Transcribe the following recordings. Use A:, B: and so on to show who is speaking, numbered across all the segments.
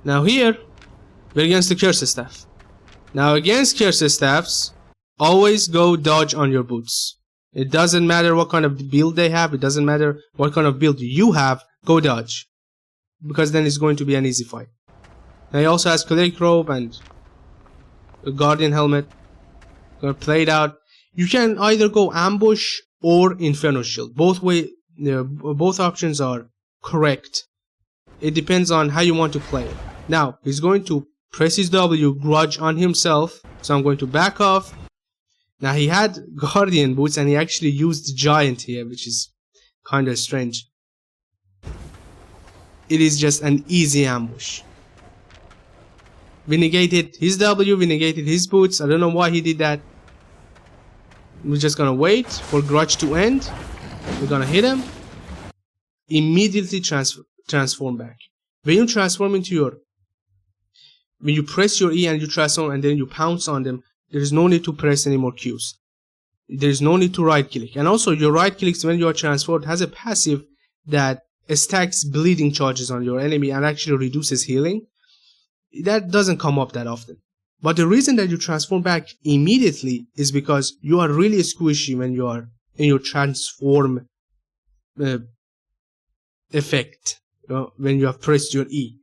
A: Now here, we're against the Curse Staff. Now against Curse Staffs, always go dodge on your boots. It doesn't matter what kind of build they have, it doesn't matter what kind of build you have, go dodge. Because then it's going to be an easy fight. Now he also has Cleric Robe and a Guardian Helmet. Gonna play it out. You can either go Ambush or Inferno Shield. Both options are correct. It depends on how you want to play it. Now, he's going to press his W, grudge on himself. So I'm going to back off. Now he had Guardian Boots and he actually used Giant here, which is kind of strange. It is just an easy ambush. We negated his W, we negated his boots. I don't know why he did that. We're just gonna wait for grudge to end. We're gonna hit him. Immediately transform back. When you transform into your... When you press your E and you transform and then you pounce on them, there is no need to press any more Qs. There is no need to right click. And also your right clicks when you are transformed has a passive that stacks bleeding charges on your enemy and actually reduces healing. That doesn't come up that often. But the reason that you transform back immediately is because you are really squishy when you are in your transform effect. When you have pressed your E,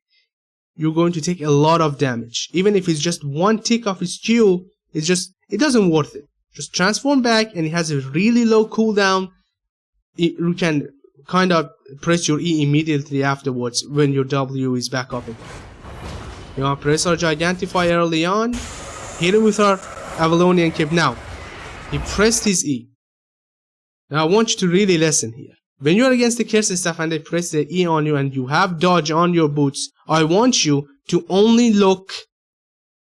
A: you're going to take a lot of damage. Even if it's just one tick of his Q, it doesn't worth it. Just transform back and it has a really low cooldown. You can kind of press your E immediately afterwards when your W is back up again. You want to press our Gigantify early on, hit it with our Avalonian Cape. Now, he pressed his E. Now I want you to really listen here. When you are against the Curse Staff and they press the E on you and you have dodge on your boots, I want you to only look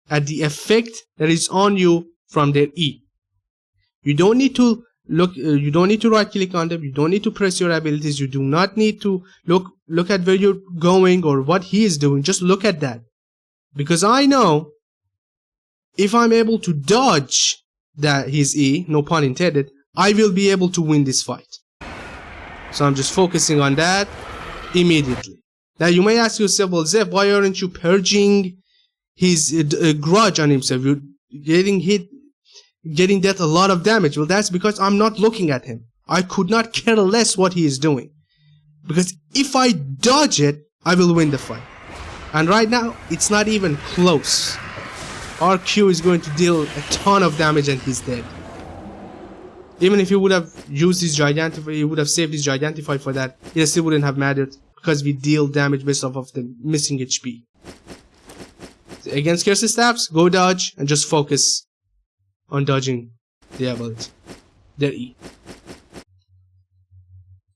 A: at the effect that is on you from their E. You don't need to look. You don't need to right click on them. You don't need to press your abilities. You do not need to look at where you're going or what he is doing. Just look at that, because I know if I'm able to dodge his E, no pun intended, I will be able to win this fight. So I'm just focusing on that immediately. Now you may ask yourself, well, Zef, why aren't you purging his grudge on himself? You're getting dealt a lot of damage. Well, that's because I'm not looking at him. I could not care less what he is doing. Because if I dodge it, I will win the fight. And right now, it's not even close. Our Q is going to deal a ton of damage and he's dead. Even if he would have used his Gigantify, he would have saved his Gigantify for that, it still wouldn't have mattered, because we deal damage based off of the missing HP. So against Curse Staffs, go dodge and just focus on dodging their ability, their E.